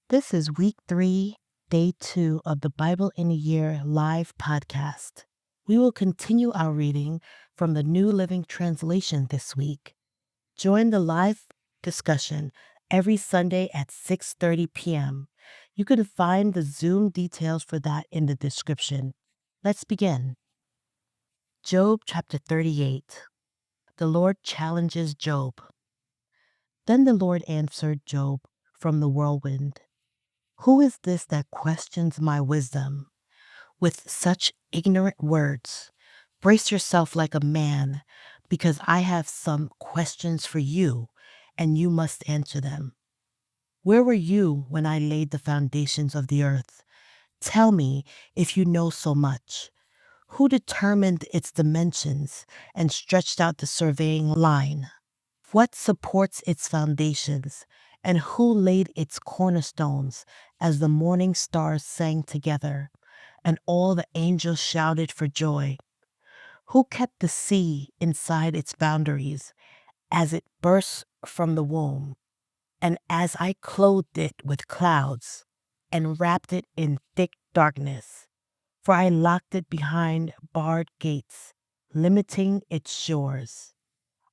This is week 3, day 2 of the Bible in a Year live podcast. We will continue our reading from the New Living Translation this week. Join the live discussion every Sunday at 6:30 p.m. You can find the Zoom details for that in the description. Let's begin. Job chapter 38. The Lord challenges Job. Then the Lord answered Job from the whirlwind. Who is this that questions my wisdom with such ignorant words? Brace yourself like a man, because I have some questions for you, and you must answer them. Where were you when I laid the foundations of the earth? Tell me if you know so much. Who determined its dimensions and stretched out the surveying line? What supports its foundations, and who laid its cornerstones as the morning stars sang together, and all the angels shouted for joy? Who kept the sea inside its boundaries as it burst from the womb, and as I clothed it with clouds and wrapped it in thick darkness? For I locked it behind barred gates, limiting its shores.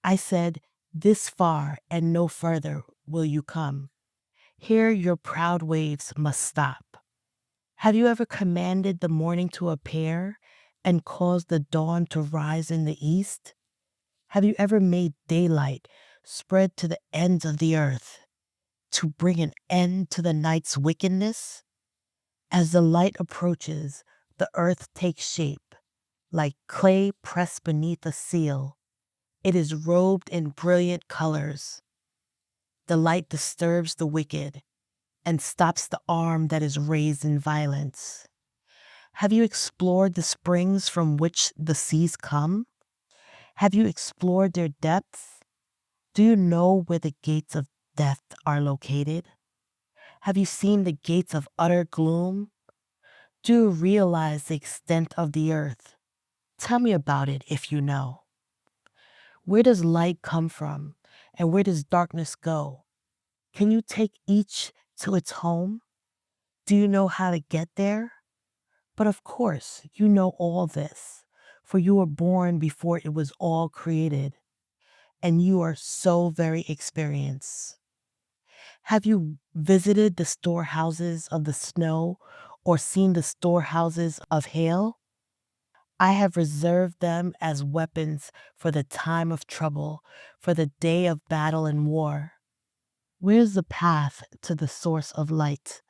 I said, this far and no further will you come. Here your proud waves must stop. Have you ever commanded the morning to appear and caused the dawn to rise in the east? Have you ever made daylight spread to the ends of the earth to bring an end to the night's wickedness? As the light approaches, the earth takes shape, like clay pressed beneath a seal. It is robed in brilliant colors. The light disturbs the wicked and stops the arm that is raised in violence. Have you explored the springs from which the seas come? Have you explored their depths? Do you know where the gates of death are located? Have you seen the gates of utter gloom? Do you realize the extent of the earth? Tell me about it if you know. Where does light come from, and where does darkness go? Can you take each to its home? Do you know how to get there? But of course, you know all this, for you were born before it was all created, and you are so very experienced. Have you visited the storehouses of the snow or seen the storehouses of hail? I have reserved them as weapons for the time of trouble, for the day of battle and war. Where's the path to the source of light?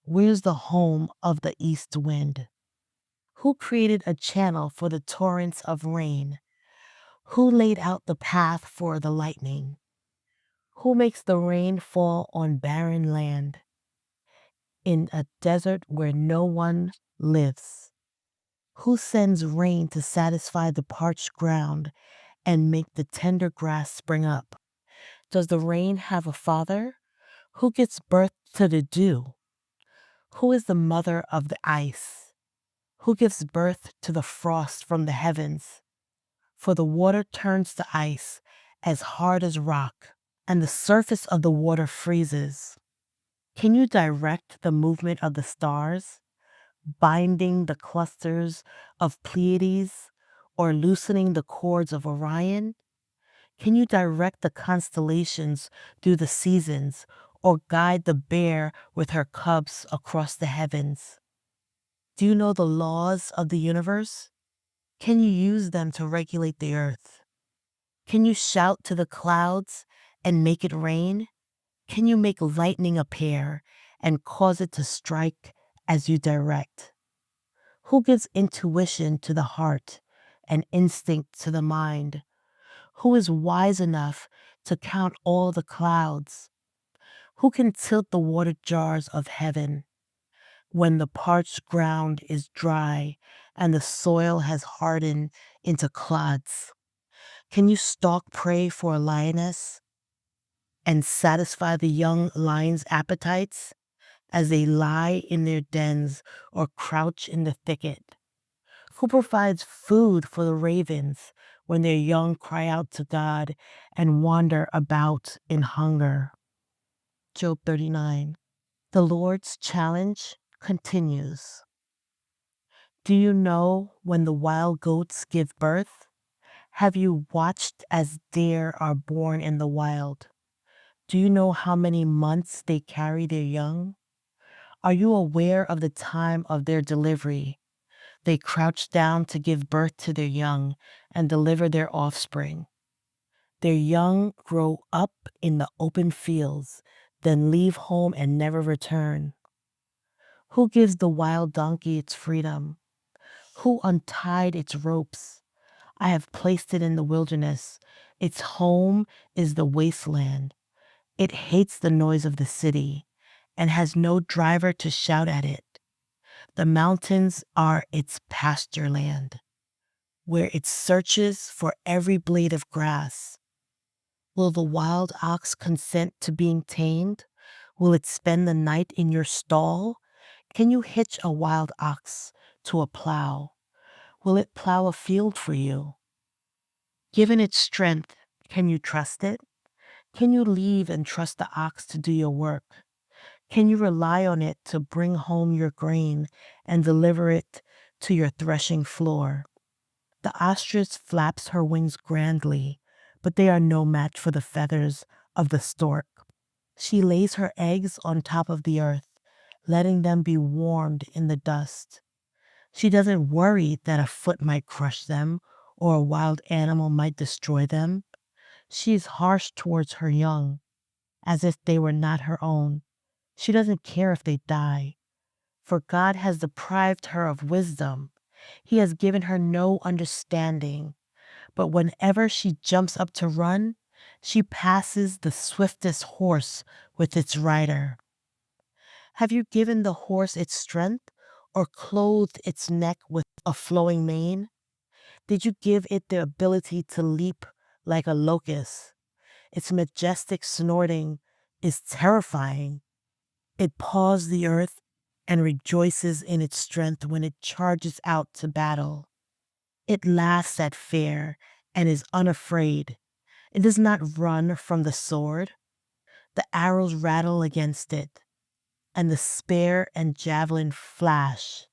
Where's the home of the east wind? Who created a channel for the torrents of rain? Who laid out the path for the lightning? Who makes the rain fall on barren land, in a desert where no one lives? Who sends rain to satisfy the parched ground and make the tender grass spring up? Does the rain have a father? Who gives birth to the dew? Who is the mother of the ice? Who gives birth to the frost from the heavens? For the water turns to ice as hard as rock, and the surface of the water freezes. Can you direct the movement of the stars, binding the clusters of Pleiades, or loosening the cords of Orion? Can you direct the constellations through the seasons, or guide the bear with her cubs across the heavens? Do you know the laws of the universe? Can you use them to regulate the earth? Can you shout to the clouds and make it rain? Can you make lightning appear and cause it to strike as you direct? Who gives intuition to the heart and instinct to the mind? Who is wise enough to count all the clouds? Who can tilt the water jars of heaven when the parched ground is dry and the soil has hardened into clods? Can you stalk prey for a lioness and satisfy the young lion's appetites as they lie in their dens or crouch in the thicket? Who provides food for the ravens when their young cry out to God and wander about in hunger? Job 39. The Lord's challenge continues. Do you know when the wild goats give birth? Have you watched as deer are born in the wild? Do you know how many months they carry their young? Are you aware of the time of their delivery? They crouch down to give birth to their young and deliver their offspring. Their young grow up in the open fields, then leave home and never return. Who gives the wild donkey its freedom? Who untied its ropes? I have placed it in the wilderness. Its home is the wasteland. It hates the noise of the city and has no driver to shout at it. The mountains are its pasture land, where it searches for every blade of grass. Will the wild ox consent to being tamed? Will it spend the night in your stall? Can you hitch a wild ox to a plow? Will it plow a field for you? Given its strength, can you trust it? Can you leave and trust the ox to do your work? Can you rely on it to bring home your grain and deliver it to your threshing floor? The ostrich flaps her wings grandly, but they are no match for the feathers of the stork. She lays her eggs on top of the earth, letting them be warmed in the dust. She doesn't worry that a foot might crush them or a wild animal might destroy them. She is harsh towards her young, as if they were not her own. She doesn't care if they die, for God has deprived her of wisdom. He has given her no understanding. But whenever she jumps up to run, she passes the swiftest horse with its rider. Have you given the horse its strength, or clothed its neck with a flowing mane? Did you give it the ability to leap like a locust? Its majestic snorting is terrifying. It paws the earth and rejoices in its strength when it charges out to battle. It laughs at fear and is unafraid. It does not run from the sword. The arrows rattle against it, and the spear and javelin flash.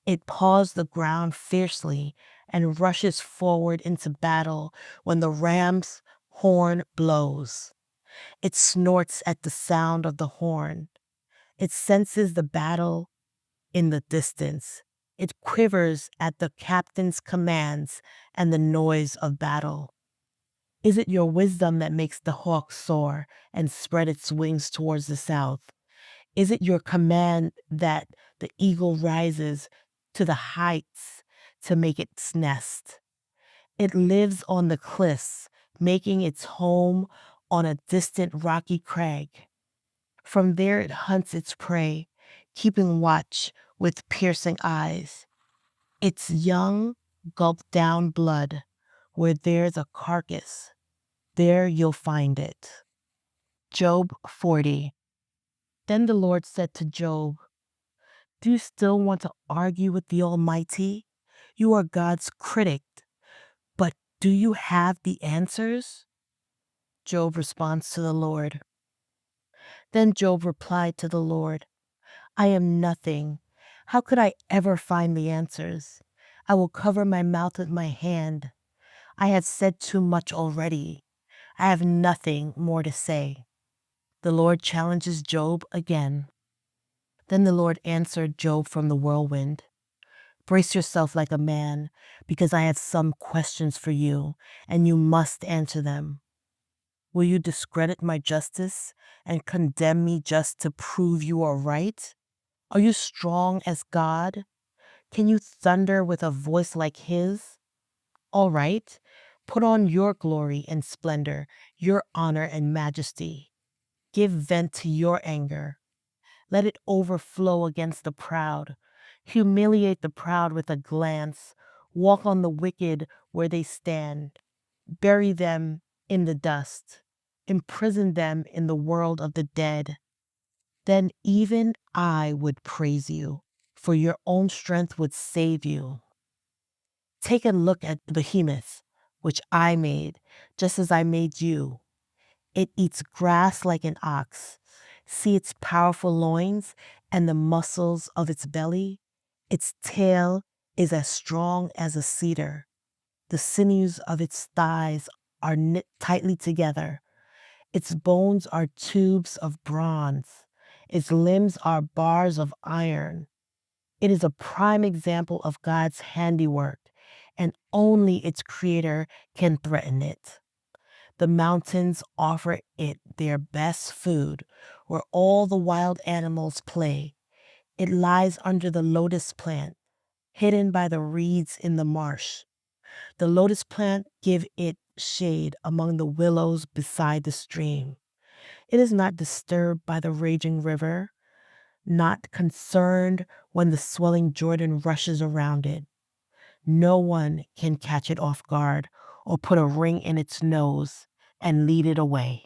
It paws the ground fiercely and rushes forward into battle when the ram's horn blows. It snorts at the sound of the horn. It senses the battle in the distance. It quivers at the captain's commands and the noise of battle. Is it your wisdom that makes the hawk soar and spread its wings towards the south? Is it your command that the eagle rises to the heights to make its nest? It lives on the cliffs, making its home on a distant rocky crag. From there it hunts its prey, keeping watch with piercing eyes. Its young gulp down blood. Where there's a carcass, there you'll find it. Job 40. Then the Lord said to Job, do you still want to argue with the Almighty? You are God's critic, but do you have the answers? Job responds to the Lord. Then Job replied to the Lord, I am nothing. How could I ever find the answers? I will cover my mouth with my hand. I have said too much already. I have nothing more to say. The Lord challenges Job again. Then the Lord answered Job from the whirlwind. Brace yourself like a man, because I have some questions for you, and you must answer them. Will you discredit my justice and condemn me just to prove you are right? Are you strong as God? Can you thunder with a voice like his? All right, put on your glory and splendor, your honor and majesty. Give vent to your anger. Let it overflow against the proud. Humiliate the proud with a glance. Walk on the wicked where they stand. Bury them in the dust. Imprison them in the world of the dead. Then even I would praise you, for your own strength would save you. Take a look at the behemoth, which I made, just as I made you. It eats grass like an ox, See its powerful loins and the muscles of its belly? Its tail is as strong as a cedar. The sinews of its thighs are knit tightly together. Its bones are tubes of bronze. Its limbs are bars of iron. It is a prime example of God's handiwork, and only its creator can threaten it. The mountains offer it their best food, where all the wild animals play. It lies under the lotus plant, hidden by the reeds in the marsh. The lotus plant give it shade among the willows beside the stream. It is not disturbed by the raging river, not concerned when the swelling Jordan rushes around it. No one can catch it off guard or put a ring in its nose and lead it away.